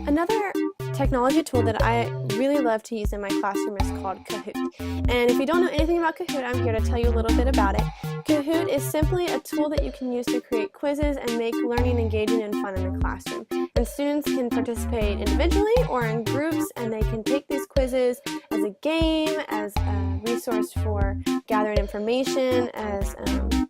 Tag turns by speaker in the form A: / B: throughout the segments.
A: Another technology tool that I really love to use in my classroom is called Kahoot. And if you don't know anything about Kahoot, I'm here to tell you a little bit about it. Kahoot is simply a tool that you can use to create quizzes and make learning engaging and fun in the classroom. And students can participate individually or in groups, and they can take these quizzes as a game, as a resource for gathering information, as an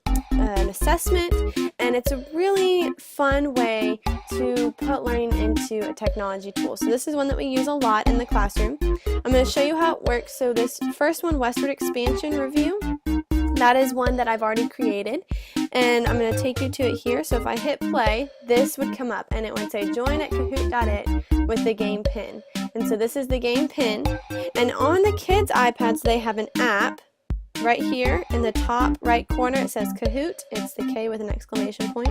A: assessment, and it's a really fun way to put learning into a technology tool. So this is one that we use a lot in the classroom. I'm going to show you how it works. So this first one, Westward Expansion Review, that is one that I've already created, and I'm going to take you to it here. So if I hit play, this would come up and it would say join at kahoot.it with the game pin. And so this is the game pin, and on the kids' iPads they have an app. Right here in the top right corner it says Kahoot. It's the K with an exclamation point.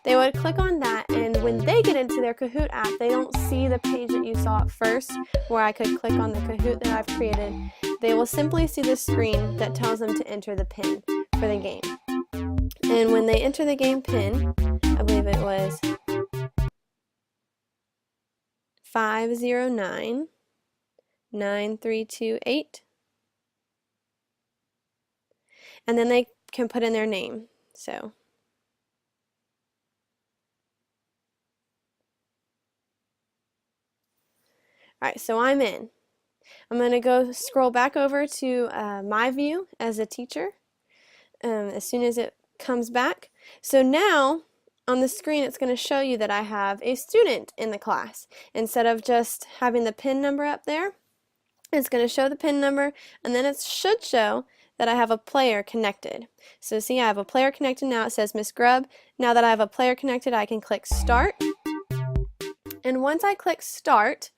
A: They would click on that, and when they get into their Kahoot app, they don't see the page that you saw at first where I could click on the Kahoot that I've created. They will simply see the screen that tells them to enter the pin for the game. And when they enter the game pin, I believe it was 5099328. And then they can put in their name. So alright, so I'm in. I'm going to go scroll back over to my view as a teacher as soon as it comes back. So now on the screen it's going to show you that I have a student in the class. Instead of just having the pin number up there, it's going to show the pin number, and then it should show that I have a player connected. So see, I have a player connected now. It says Miss Grubb. Now that I have a player connected, I can click Start. And once I click Start,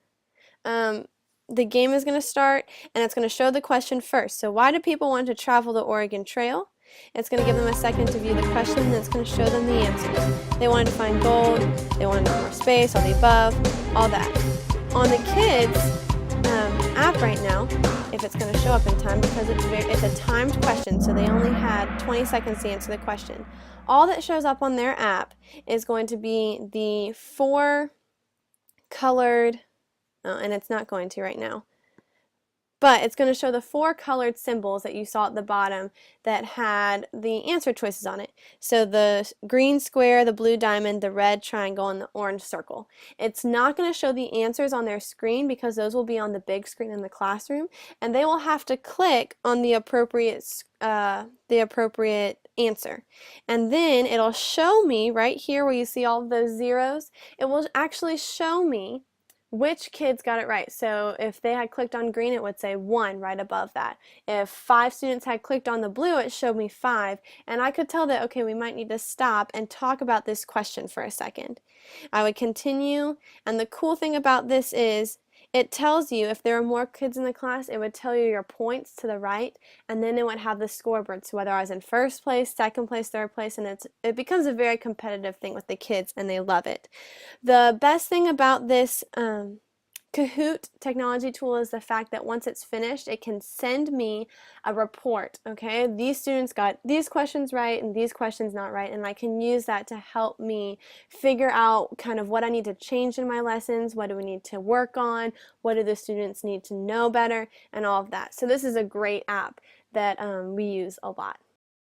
A: the game is going to start, and it's going to show the question first. So why do people want to travel the Oregon Trail? It's going to give them a second to view the question, and it's going to show them the answers. They wanted to find gold, they wanted more space, all the above, all that. On the kids' app right now, if it's going to show up in time, because it's a timed question, so they only had 20 seconds to answer the question. All that shows up on their app is going to be the 4 colored, and it's not going to right now, but it's going to show the 4 colored symbols that you saw at the bottom that had the answer choices on it. So the green square, the blue diamond, the red triangle, and the orange circle. It's not going to show the answers on their screen because those will be on the big screen in the classroom, and they will have to click on the appropriate answer. And then it'll show me right here where you see all of those zeros, it will actually show me which kids got it right. So if they had clicked on green, it would say 1 right above that. If 5 students had clicked on the blue, it showed me 5. And I could tell that, okay, we might need to stop and talk about this question for a second. I would continue, and the cool thing about this is it tells you if there are more kids in the class, it would tell you your points to the right, and then it would have the scoreboard. So whether I was in first place, second place, third place, and it becomes a very competitive thing with the kids, and they love it. The best thing about this Kahoot technology tool is the fact that once it's finished, it can send me a report. Okay, these students got these questions right and these questions not right, and I can use that to help me figure out kind of what I need to change in my lessons, what do we need to work on, what do the students need to know better, and all of that. So this is a great app that we use a lot.